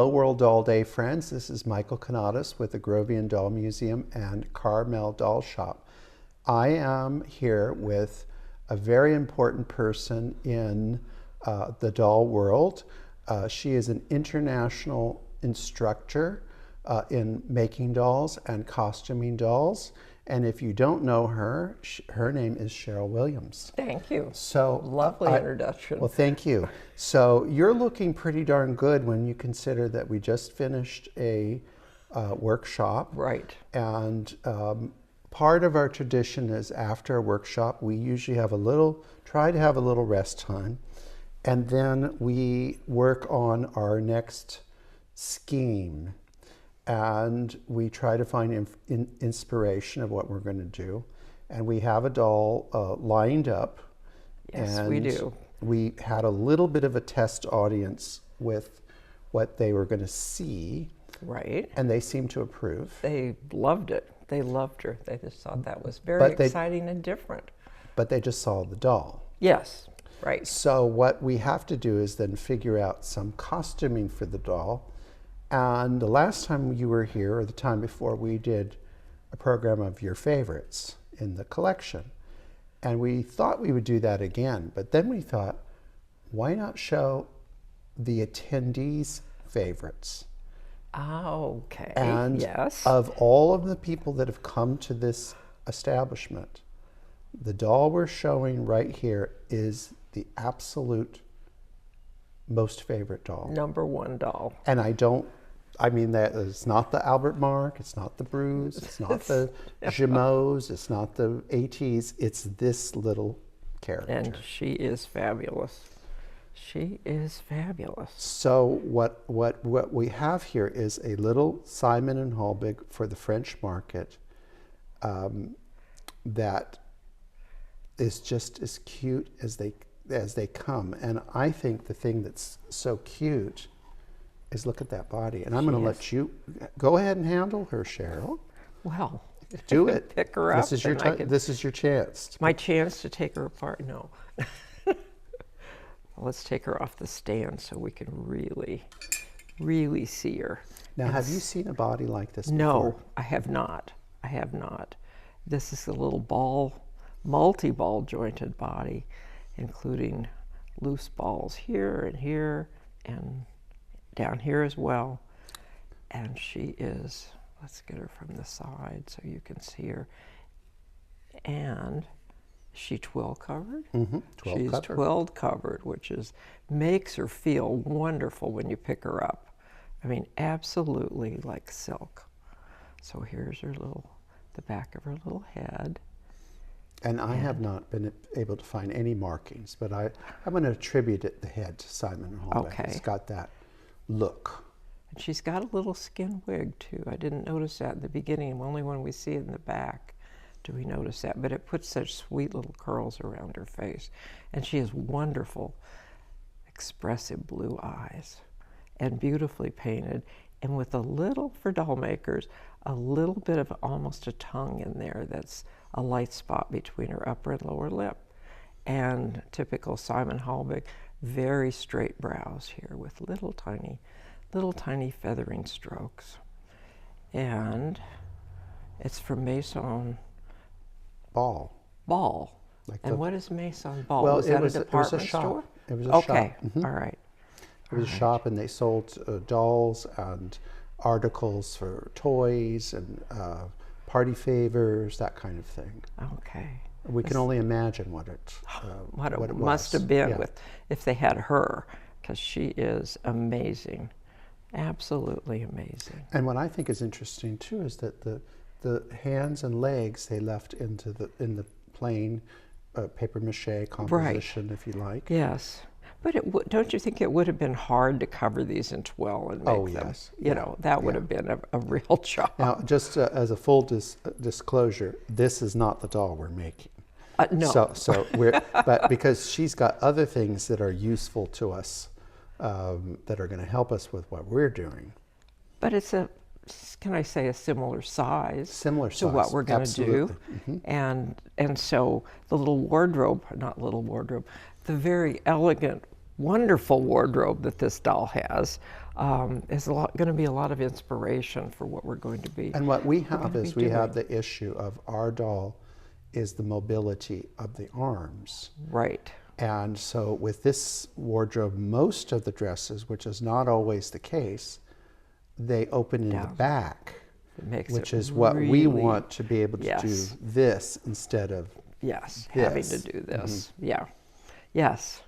Hello World Doll Day, friends. This is Michael Canadas with the Grovian Doll Museum and Carmel Doll Shop. I am here with a very important person in the doll world. She is an international instructor in making dolls and costuming dolls. And if you don't know her, her name is Sheryl Williams. Thank you. So lovely introduction. Well, thank you. So you're looking pretty darn good when you consider that we just finished a workshop. Right. And part of our tradition is after a workshop, we usually have try to have a little rest time. And then we work on our next scheme. And we try to find inspiration of what we're going to do. And we have a doll lined up. Yes, and we do. We had a little bit of a test audience with what they were going to see. Right. And they seemed to approve. They loved it. They loved her. They just thought that was very exciting and different. But they just saw the doll. Yes, right. So what we have to do is then figure out some costuming for the doll. And the last time you were here, or the time before, we did a program of your favorites in the collection. And we thought we would do that again, but then we thought, why not show the attendees' favorites? Oh, okay. And yes. Of all of the people that have come to this establishment, the doll we're showing right here is the absolute most favorite doll. Number one doll. And that it's not the Albert Mark, it's not the Bruce, it's not the Jumeaus, it's not the ATs, it's this little character. And she is fabulous. She is fabulous. So what we have here is a little Simon and Halbig for the French market that is just as cute as they come. And I think the thing that's so cute is look at that body. And I'm going to let you go ahead and handle her, Sheryl. Well, do it. Pick her up. This is your chance. My chance to take her apart? No. Let's take her off the stand so we can really, really see her. Now, have you seen a body like this before? No, I have not. I have not. This is a little multi-ball jointed body, including loose balls here and down here as well. And she is, let's get her from the side so you can see her. And she twill covered. Mm-hmm. She's twilled covered, which makes her feel wonderful when you pick her up. I mean, absolutely like silk. So here's the back of her little head. And I have not been able to find any markings, but I'm going to attribute the head to Simon and Halbig. Okay. It's got that look. And she's got a little skin wig too. I didn't notice that in the beginning. Only when we see it in the back do we notice that. But it puts such sweet little curls around her face. And she has wonderful, expressive blue eyes and beautifully painted. And with for doll makers, a little bit of almost a tongue in there that's a light spot between her upper and lower lip. And typical Simon Halbig, very straight brows here with little tiny feathering strokes. And it's from Maison Ball. And what is Maison Ball? Well, was that it was a department a shop. store? It was a shop. Okay, Mm-hmm. all right. It was a shop, and they sold dolls and articles for toys and party favors, that kind of thing. Okay. We can only imagine what it must have been yeah. if they had her, because she is amazing, absolutely amazing. And what I think is interesting too is that the hands and legs they left in the plain paper mache composition, right. If you like. Yes. But don't you think it would have been hard to cover these in twill and make them? Yes. You know, that would have been a real job. Now, just as a full disclosure, this is not the doll we're making. No. So but because she's got other things that are useful to us, that are going to help us with what we're doing. But it's can I say, a similar size. To what we're going to do. Mm-hmm. And so the the very elegant, wonderful wardrobe that this doll has is going to be a lot of inspiration for what we're going to be. And what we have is we doing. have the issue of our doll is the mobility of the arms. Right. And so with this wardrobe, most of the dresses, which is not always the case, they open in the back, which is what we want to be able to do this instead of having to do this. Yes.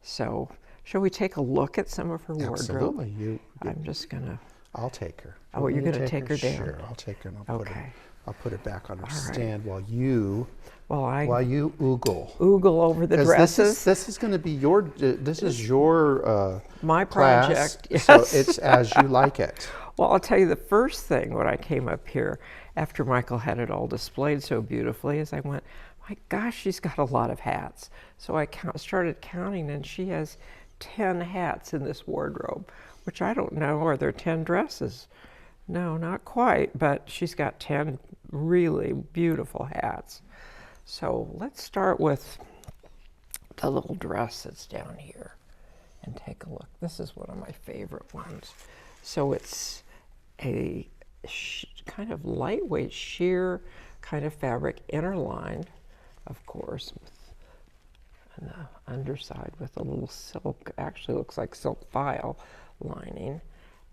So, shall we take a look at some of her wardrobe? Absolutely. I'm just going to... I'll take her. Oh, you're going to take her down? Sure, I'll take her and I'll put her back on her All stand while you oogle over the dresses. This is going to be your my class, project. Yes. So it's as you like it. Well, I'll tell you the first thing when I came up here after Michael had it all displayed so beautifully is I went, my gosh, she's got a lot of hats. So I started counting, and she has 10 hats in this wardrobe, which I don't know, are there 10 dresses? No, not quite, but she's got 10 really beautiful hats. So let's start with the little dress that's down here and take a look. This is one of my favorite ones. So it's a kind of lightweight sheer kind of fabric, interlined, of course, on the underside with a little silk, actually looks like silk file lining.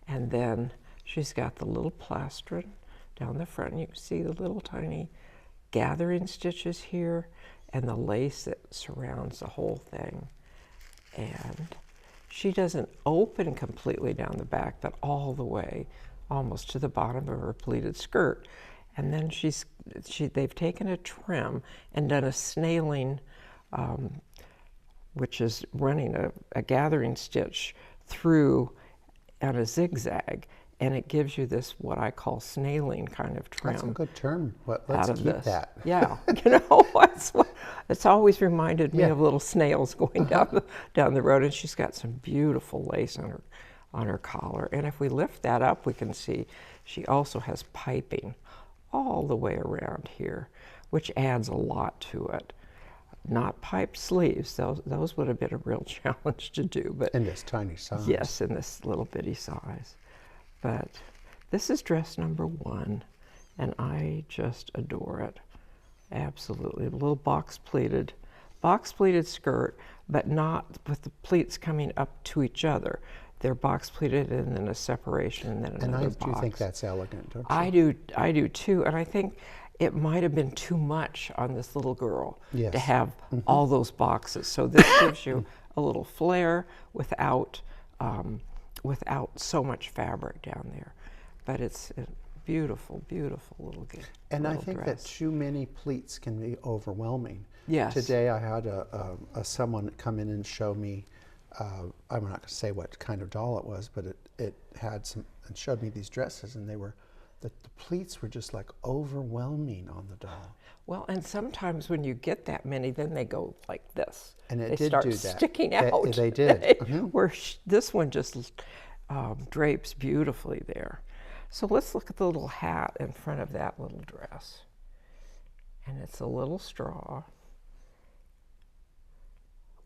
And then she's got the little plastron down the front. You can see the little tiny gathering stitches here and the lace that surrounds the whole thing. And she doesn't open completely down the back, but all the way almost to the bottom of her pleated skirt. And then they've taken a trim and done a snailing, which is running a gathering stitch through on a zigzag, and it gives you this what I call snailing kind of trim. That's a good term. Let's keep that. Yeah, it's always reminded me of little snails going down the road. And she's got some beautiful lace on her collar. And if we lift that up, we can see she also has piping all the way around here, which adds a lot to it. Not piped sleeves; those would have been a real challenge to do. But in this tiny size. Yes, in this little bitty size. But this is dress number 1, and I just adore it. Absolutely. A little box pleated skirt, but not with the pleats coming up to each other. They're box pleated and then a separation and then another box. And I do think that's elegant, don't you? I do too, and I think it might have been too much on this little girl to have all those boxes. So this gives you a little flair without so much fabric down there. But it's a beautiful, beautiful little dress. And I think that too many pleats can be overwhelming. Yes. Today I had someone come in and show me, I'm not going to say what kind of doll it was, but it had some, and showed me these dresses, and the pleats were just like overwhelming on the doll. Well, and sometimes when you get that many, then they go like this. And they start sticking out. They did. Where this one just drapes beautifully there. So let's look at the little hat in front of that little dress. And it's a little straw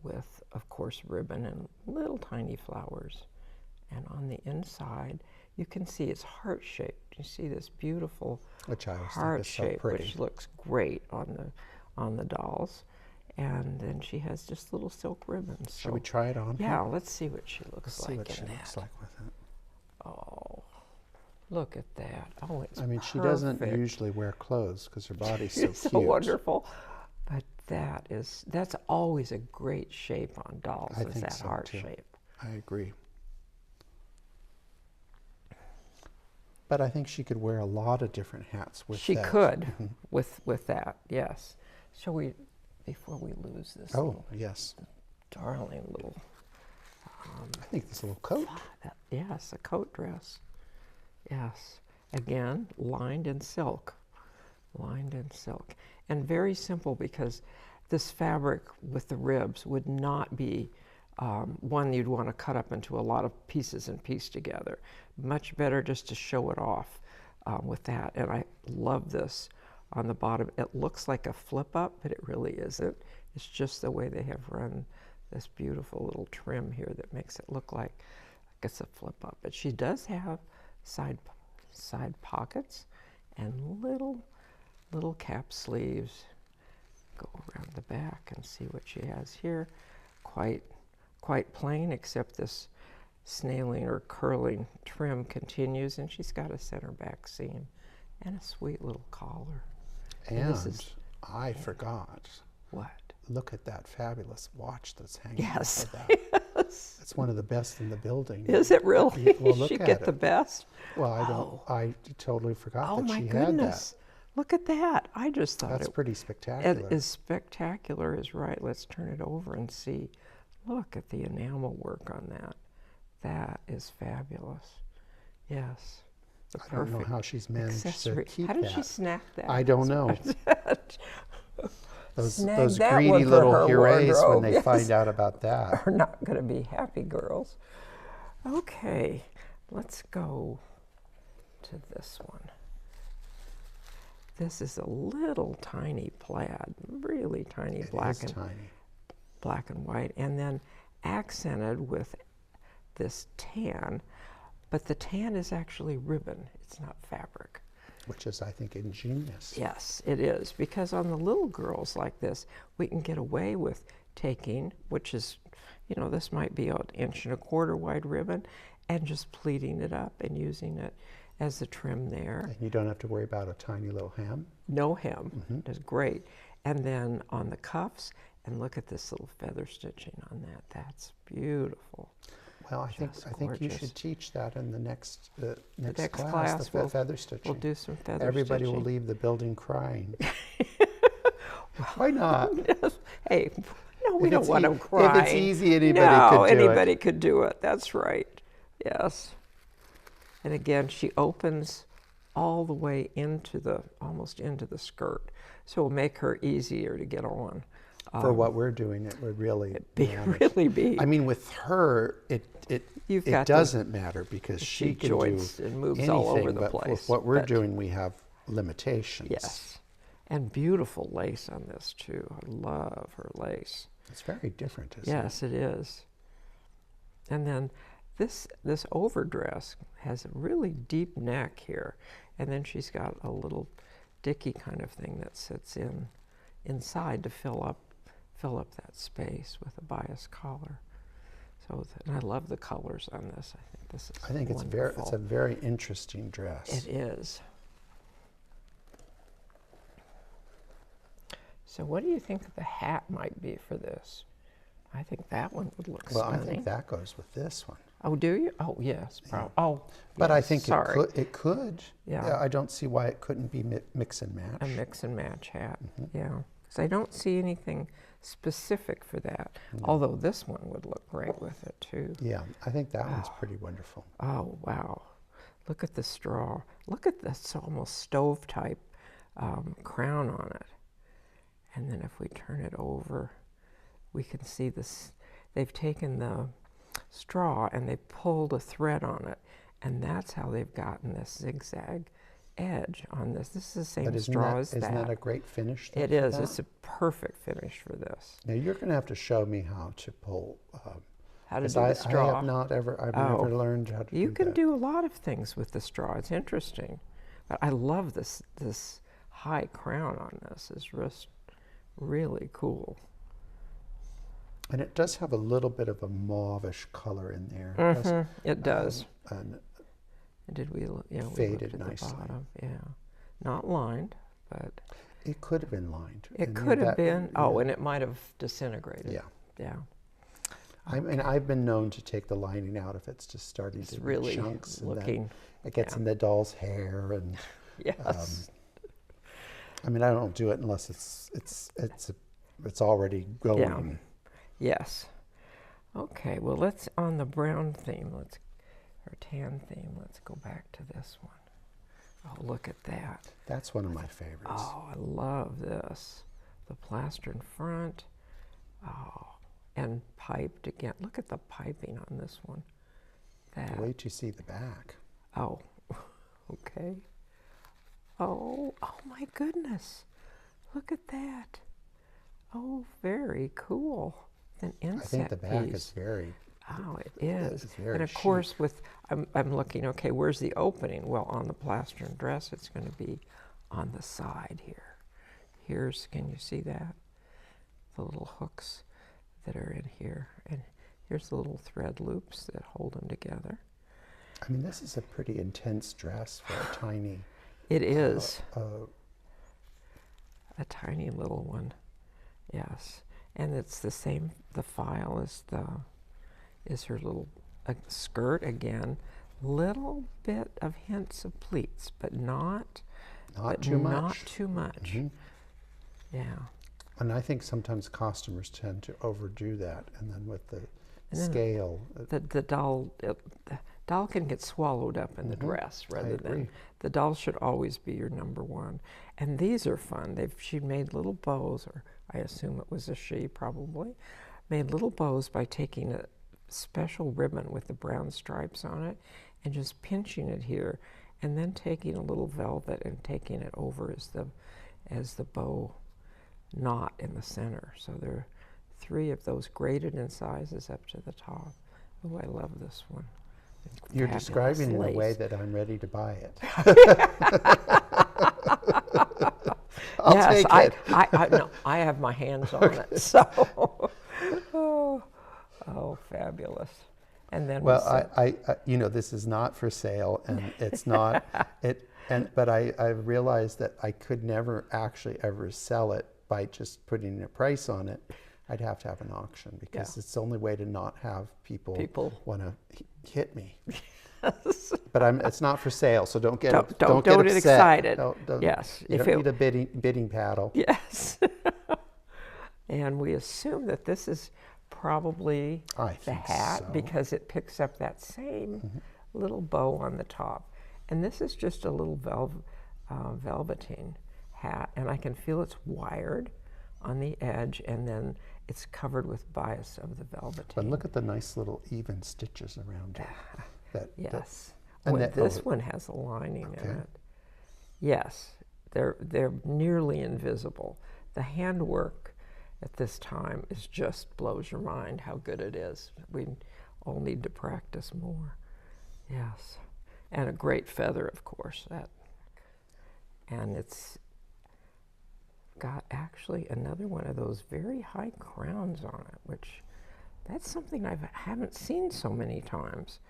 with, of course, ribbon and little tiny flowers. And on the inside, you can see it's heart-shaped. You see this beautiful heart shape, which looks great on the dolls. And then she has just little silk ribbons. Should we try it on? Yeah, let's see what she looks like. Let's see what she looks like with it. Oh, look at that. Oh, it's perfect. She doesn't usually wear clothes because her body's so cute. So wonderful. But that's always a great shape on dolls, is that heart shape. I agree. But I think she could wear a lot of different hats with that. She could with that, yes. Shall we, before we lose this yes, darling little... I think this little coat. Yes, a coat dress. Yes. Again, lined in silk. Lined in silk. And very simple, because this fabric with the ribs would not be one you'd want to cut up into a lot of pieces and piece together. Much better just to show it off with that. And I love this on the bottom. It looks like a flip up, but it really isn't. It's just the way they have run this beautiful little trim here that makes it look like gets a flip up. But she does have side pockets and little cap sleeves. Go around the back and see what she has here. Quite plain, except this snailing or curling trim continues, and she's got a center back seam and a sweet little collar. And I forgot. What? Look at that fabulous watch that's hanging. Yes. Over that. Yes. It's one of the best in the building. Is it really? Well, look she at get it. the best? Well, I don't. I totally forgot that my she goodness. had that. Look at that. I just thought That's pretty spectacular. It is spectacular, is right. Let's turn it over and see. Look at the enamel work on that. That is fabulous. Yes. I don't know how she's managed accessory. to keep How did that. she snap that? I don't know. Those that greedy one for little her purees, when wardrobe, they yes. find out about that. Are not going to be happy girls. Okay, let's go to this one. This is a little tiny plaid, really tiny, black and white, and then accented with this tan, but the tan is actually ribbon. It's not fabric. Which is, I think, ingenious. Yes, it is, because on the little girls like this, we can get away with taking, which is, you know, this might be an 1.25 inch wide ribbon, and just pleating it up and using it as the trim there. And you don't have to worry about a tiny little hem. No hem. It's great. And then on the cuffs, and look at this little feather stitching on that. That's beautiful. Well, I think you should teach that in the next class, the feather stitching. We'll do some feather Everybody stitching. will leave the building crying. Why not? Hey, no, we don't want them If crying. it's easy, anybody could do it. That's right. Yes. And again, she opens all the way into almost into the skirt. So it'll make her easier to get on. For what we're doing, it would really really be. I mean, with her, it doesn't matter because she can joints do and moves anything, all over the but place. with what we're doing, we have limitations. Yes. And beautiful lace on this, too. I love her lace. It's very different, isn't it? Yes, it is. And then this overdress has a really deep neck here. And then she's got a little dicky kind of thing that sits inside to fill up that space with a bias collar. So, and I love the colors on this. I think this is wonderful. It's a very interesting dress. It is. So what do you think the hat might be for this? I think that one would look stunning. Well, I think that goes with this one. Oh, do you? Oh, yes. Yeah. Oh, but yes, I think sorry. it could. Yeah. I don't see why it couldn't be mix and match. A mix and match hat. Yeah. Because I don't see anything specific for that. Although this one would look great with it too. Yeah, I think that one's pretty wonderful. Oh, wow. Look at the straw. Look at this almost stove type crown on it. And then if we turn it over, we can see this. They've taken the straw and they pulled a thread on it. And that's how they've gotten this zigzag edge on this. This is the same straw as that. Isn't that a great finish? It is. It's a perfect finish for this. Now you're going to have to show me how to pull. How to do the straw. I've never learned how to do that. You can do a lot of things with the straw. It's interesting. But I love this high crown on this. It's just really cool. And it does have a little bit of a mauvish color in there. It does. And did we? Yeah, we faded looked at nicely. the bottom. Yeah, not lined, but it could have been lined. it could have been. Oh, and it might have disintegrated. Yeah. Yeah. And I've been known to take the lining out if it's just starting to really be chunks. looking. And then it gets in the doll's hair, and Yes. I mean, I don't do it unless it's already going. Yes. Okay. Well, let's on the brown theme. Or tan theme. Let's go back to this one. Oh, look at that. That's one of my favorites. Oh, I love this. The plaster in front. Oh, and piped again. Look at the piping on this one. Wait till you see the back. Oh, okay. Oh my goodness. Look at that. Oh, very cool. An inset I think the back piece. is very Oh, it is. It's very And of course, with I'm looking, okay, where's the opening? Well, on the plaster and dress, it's going to be on the side here. Here's, can you see that? The little hooks that are in here. And here's the little thread loops that hold them together. I mean, this is a pretty intense dress for a tiny. It is. A tiny little one, yes. And it's the same, the file is her little skirt again. Little bit of hints of pleats, but not too much. Not too much. Mm-hmm. Yeah. And I think sometimes costumers tend to overdo that, and then with the scale. The doll can get swallowed up in the dress rather than the doll should always be your number one. And these are fun. She made little bows, or I assume it was a she probably, made little bows by taking a special ribbon with the brown stripes on it and just pinching it here, and then taking a little velvet and taking it over as the bow knot in the center. So there are 3 of those graded in sizes up to the top. Oh, I love this one. You're Fabulous describing in a way lace. that I'm ready to buy it. Yes, take it. No, I have my hands on it. So, oh, fabulous. And then I you know, this is not for sale, and it's not but I realized that I could never actually ever sell it by just putting a price on it. I'd have to have an auction, because it's the only way to not have people want to hit me. But it's not for sale, so don't get don't get get upset. excited. Don't, yes, you don't need a bidding paddle. Yes. And we assume that this is probably the hat, because it picks up that same little bow on the top. And this is just a little velveteen hat, and I can feel it's wired on the edge, and then it's covered with bias of the velveteen. But look at the nice little even stitches around it. Yes. This one has a lining in it. Yes, they're nearly invisible. The handwork at this time just blows your mind how good it is. We all need to practice more. Yes. And a great feather, of course. And it's got actually another one of those very high crowns on it, which that's something I haven't seen so many times.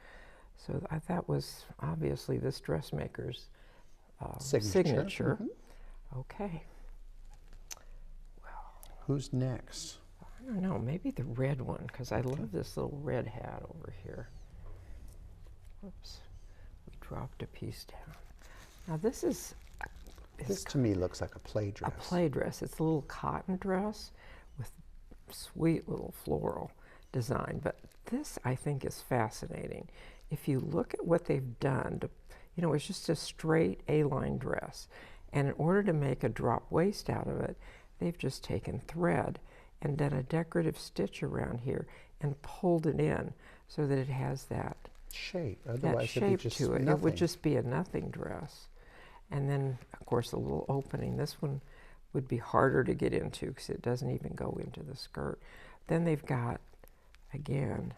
So that was obviously this dressmaker's signature. Okay. Well, who's next? I don't know, maybe the red one, because I love this little red hat over here. Whoops, we dropped a piece down. Now this to me looks like a play dress. A play dress. It's a little cotton dress with sweet little floral design. But this, I think, is fascinating. If you look at what they've done, it's just a straight A-line dress. And in order to make a drop waist out of it, they've just taken thread and done a decorative stitch around here and pulled it in so that it has that shape. Otherwise, shape just to it. nothing. It would just be a nothing dress. And then, of course, a little opening. This one would be harder to get into because it doesn't even go into the skirt. Then they've got, again,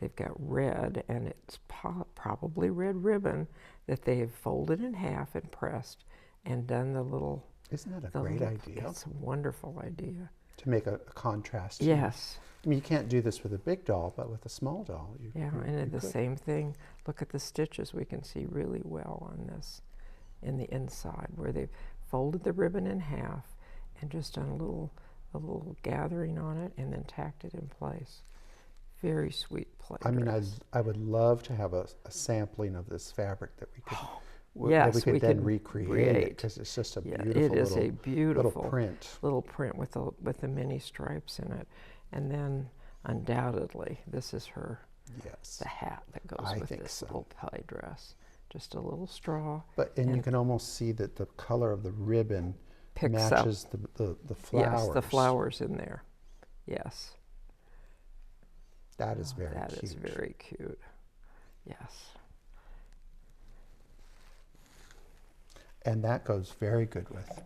they've got red, and it's probably red ribbon that they have folded in half and pressed and done the little... Isn't that a great idea? It's a wonderful idea. To make a contrast. Yes. I mean, you can't do this with a big doll, but with a small doll, you and the same thing. Look at the stitches. We can see really well on this in the inside, where they've folded the ribbon in half and just done a little gathering on it and then tacked it in place. Very sweet play. I mean, I would love to have a sampling of this fabric that we could yes, we could then recreate, because it's just a beautiful little print with the mini stripes in it. And then undoubtedly this is her the hat that goes with this little play dress. Just a little straw. And you can almost see that the color of the ribbon matches the flowers. Yes, the flowers in there. Yes. That is very cute. That is very cute. Yes. And that goes very good with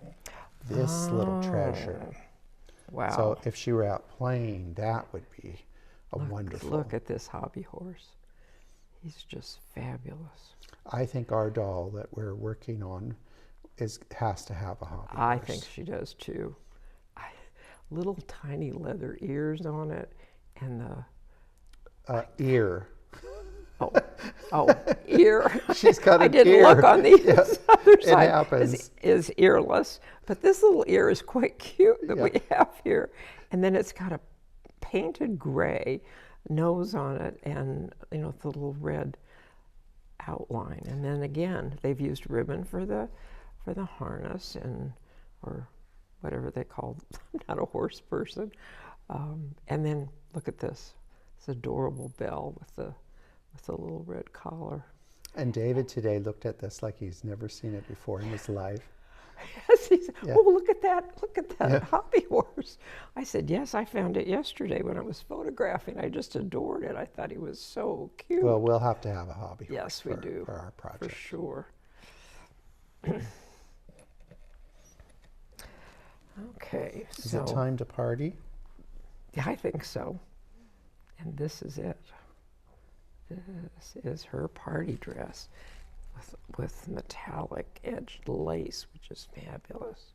this little treasure. Wow. So if she were out playing, that would be wonderful. Look at this hobby horse. He's just fabulous. I think our doll that we're working on has to have a hobby I horse. think she does too. Little tiny leather ears on it, and the ear. Ear. She's got an I didn't ear. look on the other side. It happens. Is earless, but this little ear is quite cute that we have here. And then it's got a painted gray nose on it, and the little red outline. And then again, they've used ribbon for the harness or whatever they call. I'm not a horse person. And then look at this. It's adorable bell with the little red collar. And David today looked at this like he's never seen it before in his life. Yes, he said, oh, look at that hobby horse. I said, yes, I found it yesterday when I was photographing. I just adored it. I thought he was so cute. Well, we'll have to have a hobby horse yes, we do. For our project. For sure. Okay. Is it time to party? Yeah, I think so. And this is it. This is her party dress with metallic edged lace, which is fabulous.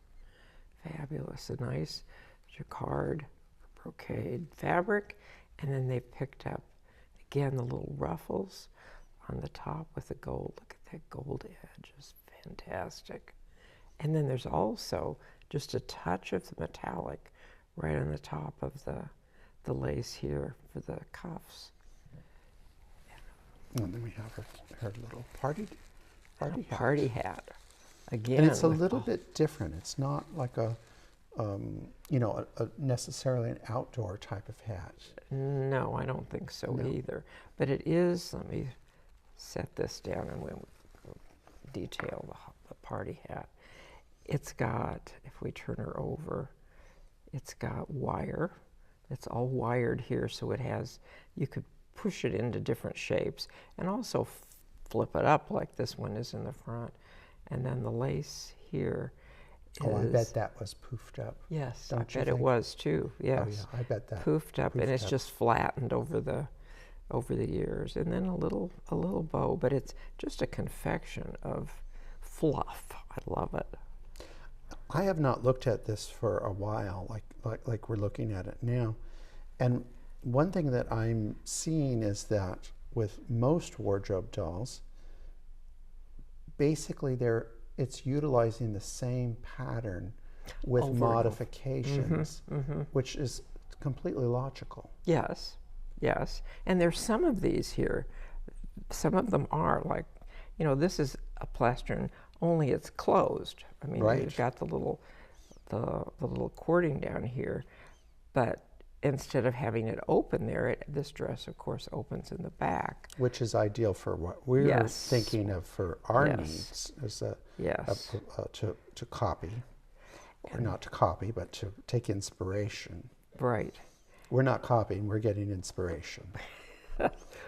Fabulous. A nice jacquard brocade fabric. And then they picked up, again, the little ruffles on the top with the gold. Look at that gold edge. It's fantastic. And then there's also just a touch of the metallic right on the top of the lace here for the cuffs. And then we have her little party hat. Party hat. Again. And it's a little bit different. It's not like a necessarily an outdoor type of hat. No, I don't think so either. But it is, let me set this down and we'll detail the party hat. It's got, if we turn her over, it's got wire. It's all wired here, so it has, you could push it into different shapes and also flip it up like this one is in the front. And then the lace here is... Oh, I bet that was poofed up. Yes, Don't I bet it was too, yes. Oh yeah, I bet that. Poofed up, and it's just flattened over the ears. And then a little bow, but it's just a confection of fluff. I love it. I have not looked at this for a while, like we're looking at it now. And one thing that I'm seeing is that with most wardrobe dolls, basically it's utilizing the same pattern with modifications, which is completely logical. Yes, yes. And there's some of these here. Some of them are like, this is a plastron, only it's closed. I mean, you've got the little cording down here, but instead of having it open there, this dress, of course, opens in the back. Which is ideal for what we're thinking of for our needs, as to copy, or not to copy, but to take inspiration. Right. We're not copying, we're getting inspiration,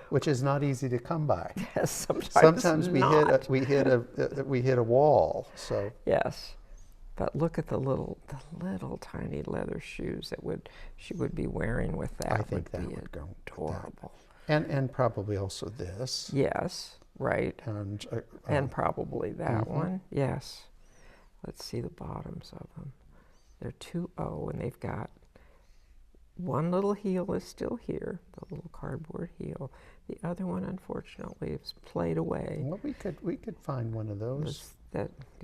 which is not easy to come by. Yes, sometimes we hit a wall. So yes. But look at the little tiny leather shoes that she would be wearing with that. I think that would go adorable. And probably also this. Yes, right. And probably that one. Yes. Let's see the bottoms of them. They're 2.0, and they've got one little heel is still here, the little cardboard heel. The other one, unfortunately, is played away. Well, we could find one of those.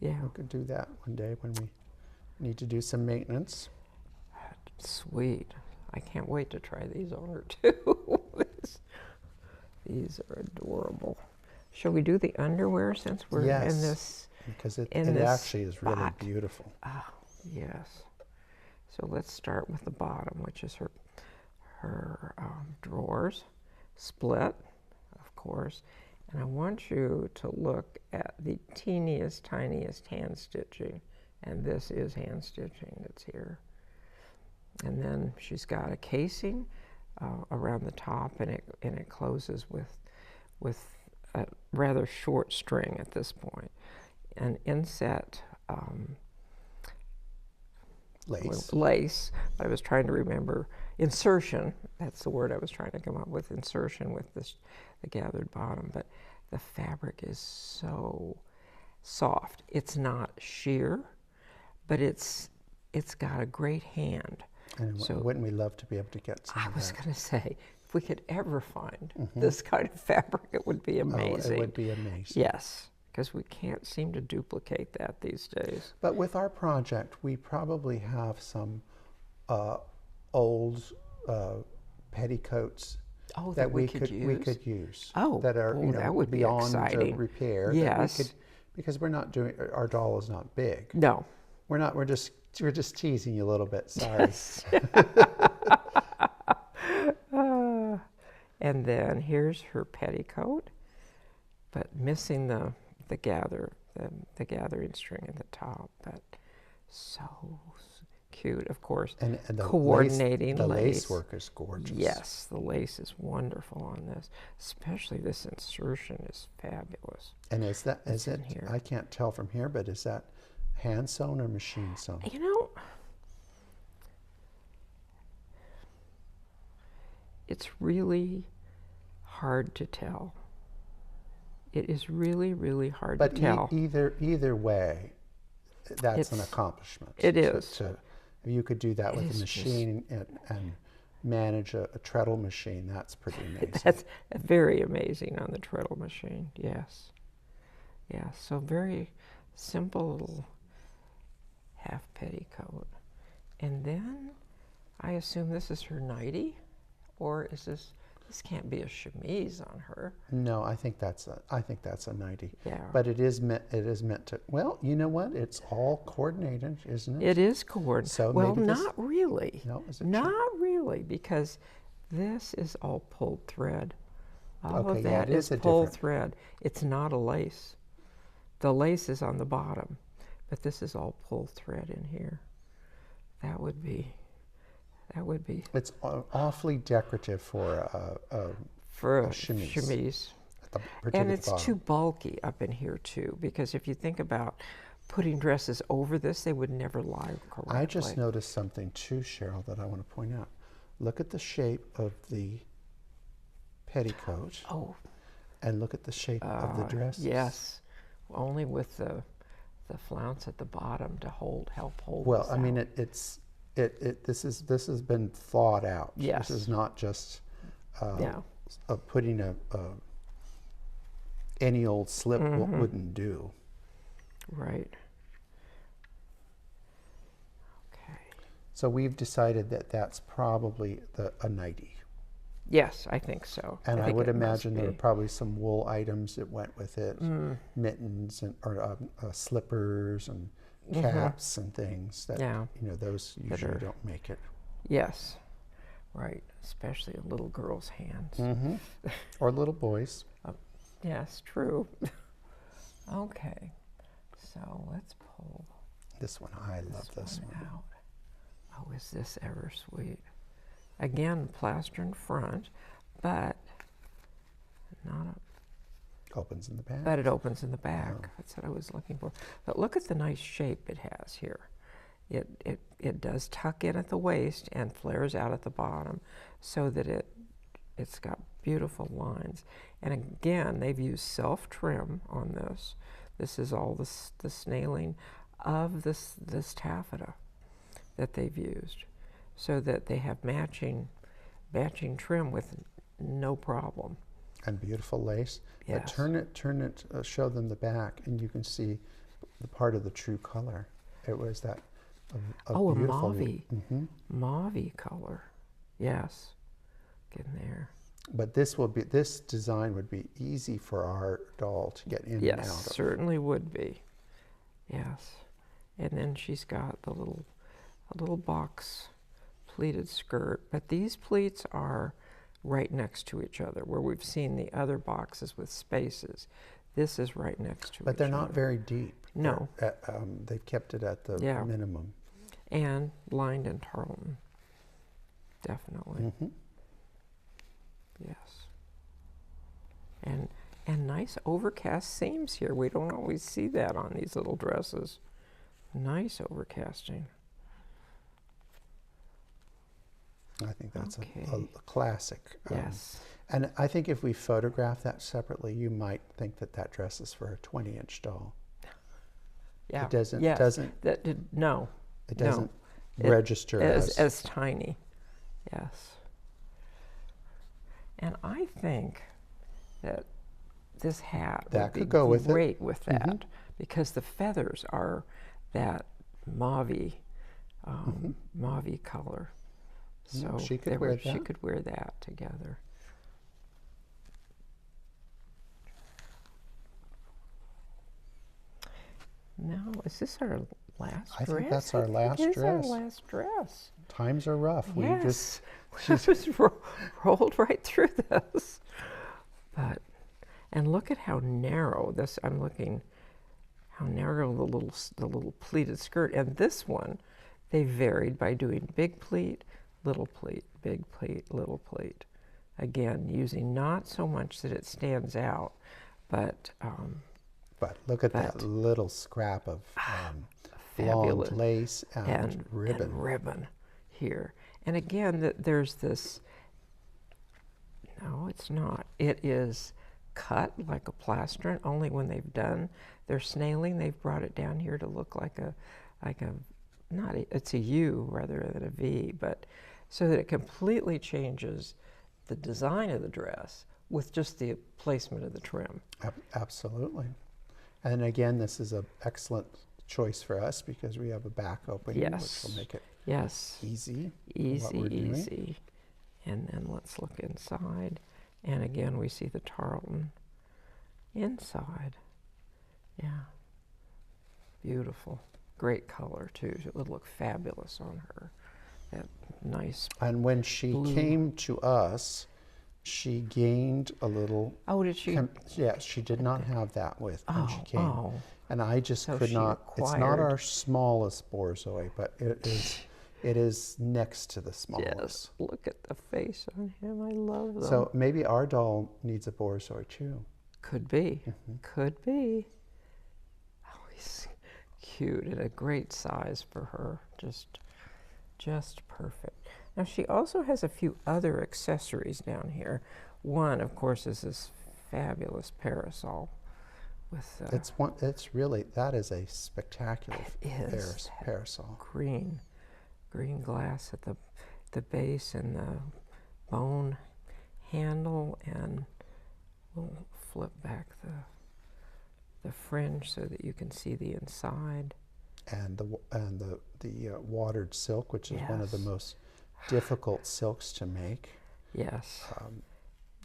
We could do that one day when we need to do some maintenance. Sweet. I can't wait to try these on her too. These are adorable. Shall we do the underwear since we're in this? Because it actually is really beautiful. Oh, yes. So let's start with the bottom, which is her drawers, split, of course. And I want you to look at the teeniest, tiniest hand stitching. And this is hand stitching that's here. And then she's got a casing around the top, and it closes with a rather short string at this point. An inset lace. Lace. But I was trying to remember insertion. That's the word I was trying to come up with. Insertion with this, the gathered bottom. But the fabric is so soft. It's not sheer, but it's got a great hand. And so wouldn't we love to be able to get some I of was that? going to say, if we could ever find this kind of fabric, it would be amazing. Oh, it would be amazing. Yes, because we can't seem to duplicate that these days. But with our project, we probably have some old petticoats that we could use. Oh, that are that would be beyond exciting. repair. Yes, because we're not doing, our doll is not big. No, we're not. We're just teasing you a little bit. Sorry. Yes. And then here's her petticoat, but missing the gathering string at the top. But so cute, of course. And the coordinating the lace. lace work is gorgeous. Yes, the lace is wonderful on this. Especially this insertion is fabulous. And is it here. I can't tell from here, but is that hand sewn or machine sewn? You know, it's really hard to tell. It is really, really hard to tell. But either way, that's an accomplishment. It is. You could do that with a machine and manage a treadle machine. That's pretty amazing. That's very amazing on the treadle machine, yes. Yeah, so very simple little half petticoat. And then I assume this is her nightie, or is this can't be a chemise on her. No, I think that's a nightie. Yeah. But it is meant to, well, you know what? It's all coordinated, isn't it? It is coordinated. So well, maybe not really. No, is it not really, because this is all pulled thread. All okay, of that yeah, is pulled thread. It's not a lace. The lace is on the bottom, but this is all pulled thread in here. That would be. It's awfully decorative for a chemise. Particularly and it's too bulky up in here too, because if you think about putting dresses over this, they would never lie correctly. I just noticed something too, Cheryl, that I want to point out. Look at the shape of the petticoat. Oh. And look at the shape of the dresses. Yes, only with the flounce at the bottom to help hold. Well, I mean, this has been thought out. Yes. This is not just putting any old slip wouldn't do. Right. Okay. So we've decided that that's probably a nightie. Yes, I think so. And I would imagine there are probably some wool items that went with it, mittens or slippers and caps and things that those usually don't make it. Yes, right. Especially in little girls' hands. Or little boys. Yes, true. Okay, so let's pull this one. I love this one out. Oh, is this ever sweet? Again, plaster in front, but not a... Opens in the back. But it opens in the back. That's what I was looking for. But look at the nice shape it has here. It does tuck in at the waist and flares out at the bottom, so that it's got beautiful lines. And again, they've used self-trim on this. This is all the snailing of this taffeta that they've used, so that they have matching trim with no problem. And beautiful lace. Yes. But turn it, show them the back, and you can see the part of the true color. It was that a beautiful mauve color. Yes, getting there. But this design would be easy for our doll to get in and out of. Yes, certainly would be. Yes, and then she's got a little box pleated skirt, but these pleats are right next to each other, where we've seen the other boxes with spaces. This is right next to each other. But they're not very deep. No. They've kept it at the minimum. And lined in tarlatan, definitely. Yes. And nice overcast seams here. We don't always see that on these little dresses. Nice overcasting. I think that's Okay. a classic. Yes. And I think if we photograph that separately, you might think that that dress is for a 20-inch doll. Yeah. It doesn't. Yes. Doesn't. That did no. It doesn't It- register as tiny. Yes. And I think that this hat That would could be go with it. great with that because the feathers are that mauve mauve color. So she could wear she that. could wear that together. Now, is this our last I dress? think that's our last It is dress. our last dress. Times are rough. Yes, we just rolled right through this. But, and look at how narrow this. I'm looking how narrow the little pleated skirt. And this one, they varied by doing big pleat, little pleat, big pleat, little pleat. Again, using not so much that it stands out, but look at that little scrap of blonde fabulous lace and ribbon. And ribbon here. And again, there's this, no, it's not. It is cut like a plaster, only when they've done their snailing, they've brought it down here to look like a, it's a U rather than a V, but so that it completely changes the design of the dress with just the placement of the trim. Absolutely. And again, this is an excellent choice for us because we have a back opening, Yes. which will make it Yes. easy. what we're doing. Easy. And then let's look inside. And again, we see the tarlatan inside. Yeah. Beautiful. Great color, too. It would look fabulous on her. That nice. And when she blue. came to us, she gained a little. Oh, did she? Yes, she did not have that with when she came. Oh. And I just So could she not. It's not acquired- our smallest borzoi, but it is next to the Yes. smallest. Look at the face on him. I love them. So maybe our doll needs a borzoi too. Could be. Could be. Oh, he's cute and a great size for her. Just perfect. Now she also has a few other accessories down here. One, of course, is this fabulous parasol with It's really, that is a spectacular It is. parasol. green glass at the base and the bone handle, and we'll flip back the fringe so that you can see the inside. And the watered silk, which is one of the Yes. most difficult silks to make. Yes.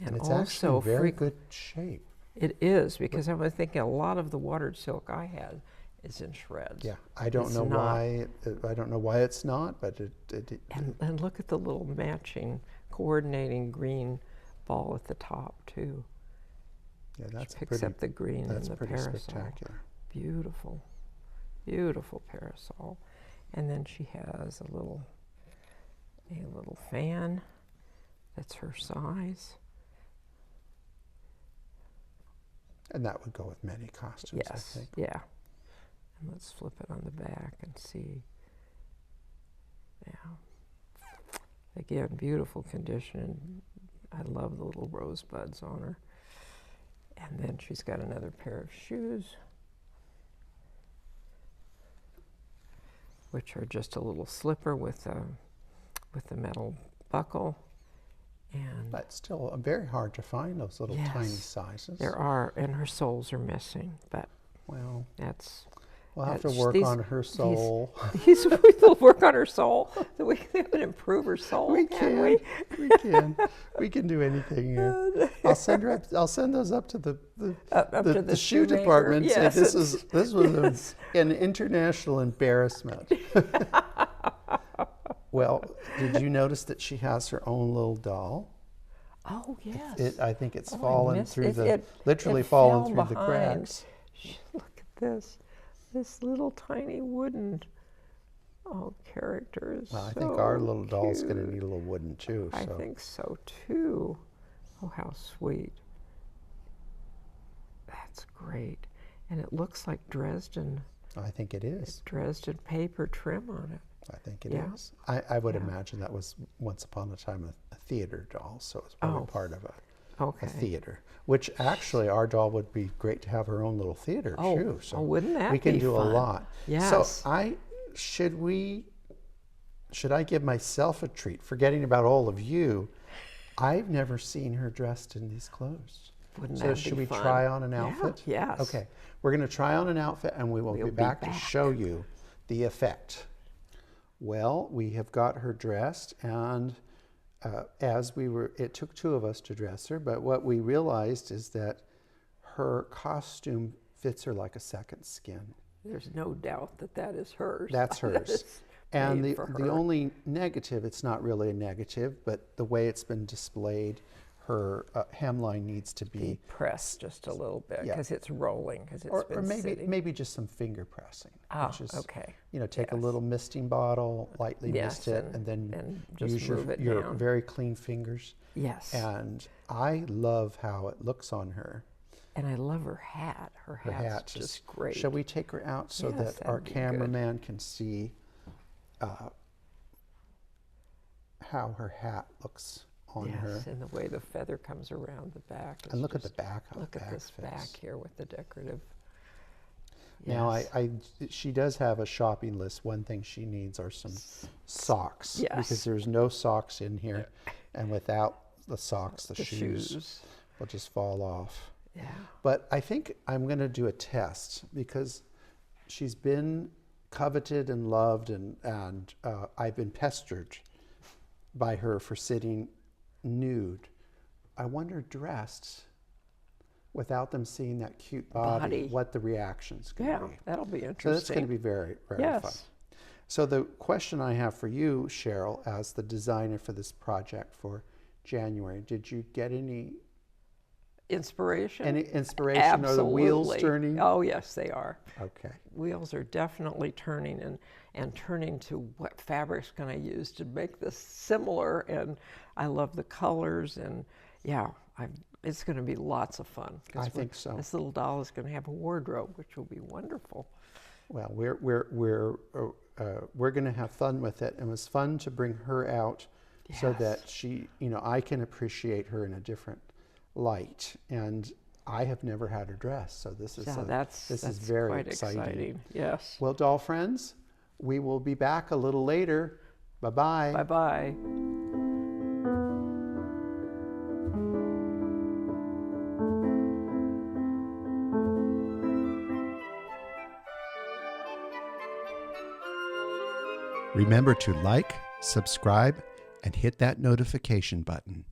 And it's also actually very good shape. It is, because I was thinking a lot of the watered silk I had is in shreds. Yeah, I don't It's know not. why. I don't know why it's not, but And look at the little matching, coordinating green ball at the top too. yeah, that's Picks pretty. up the green and That's the pretty parasol. spectacular. Beautiful, beautiful parasol. And then she has a little fan that's her size. And that would go with many costumes, I Yes, think. yeah. And let's flip it on the back and see. Yeah. Again, beautiful condition. I love the little rosebuds on her. And then she's got another pair of shoes, which are just a little slipper with the metal buckle. And But still, very hard to find those little tiny Yes, sizes. there are, and her soles are missing, but Well, that's. we'll have to that's- work these- on her soul. We'll work on her soul. So we can improve her soul. We can't can. we? We can. We can do anything here. I'll send her up. I'll send those up to the Up to the shoe shoemaker. department. Say Yes, this it's- was an international embarrassment. Well, did you notice that she has her own little doll? Oh yes. I think it's Oh, I fallen missed- through it literally fell fallen through the behind. cracks. Look at this little tiny wooden character is Well, I so think our little doll's going to cute. need a little wooden too. I So think so too. Oh, how sweet. That's great. And it looks like Dresden I think it is. paper trim on it. I think it is. I would imagine that was once upon a time a theater doll, so it's probably part of a theater. Which actually, our doll would be great to have her own little theater too. So wouldn't that we can be do fun? a lot. Yes. So should I give myself a treat, forgetting about all of you? I've never seen her dressed in these clothes. Wouldn't So that should be we fun? try on an outfit? Yes. Okay. We're going to try on an outfit, and we will We'll be back to show you the effect. Well, we have got her dressed, and it took two of us to dress her, but what we realized is that her costume fits her like a second skin. There's no doubt that that is hers. That's hers. And made the for her. only negative, it's not really a negative, but the way it's been displayed, her hemline needs to be pressed just a little bit because it's rolling, because it's been or sitting. maybe just some finger pressing. Oh, which is, okay. Take a little misting bottle, lightly mist it, and then use your very clean fingers. Yes. And I love how it looks on her. And I love her hat. Her hat's just great. Shall we take her out so Yes, that our that'd be cameraman can see how her hat looks on her? And the way the feather comes around the back. And look at the back. Look at this back here with the decorative. Now, she does have a shopping list. One thing she needs are some socks. Yes. Because there's no socks in here. And without the socks, the shoes will just fall off. Yeah. But I think I'm going to do a test because she's been coveted and loved, and I've been pestered by her for sitting nude. I wonder, dressed, without them seeing that cute body. What the reaction's going to be. Yeah, that'll be interesting. So that's going to be very, very fun. So the question I have for you, Sheryl, as the designer for this project for January, did you get any inspiration? Any inspiration? Absolutely. Are the wheels turning? Oh, yes, they are. Okay. Wheels are definitely turning and turning to what fabric's going to use to make this similar. And I love the colors, and it's going to be lots of fun. I think so. This little doll is going to have a wardrobe, which will be wonderful. Well, we're going to have fun with it. It was fun to bring her out so that she, I can appreciate her in a different light. And I have never had her dress, so this is very quite exciting. Yes. Well, doll friends, we will be back a little later. Bye-bye. Bye-bye. Remember to like, subscribe, and hit that notification button.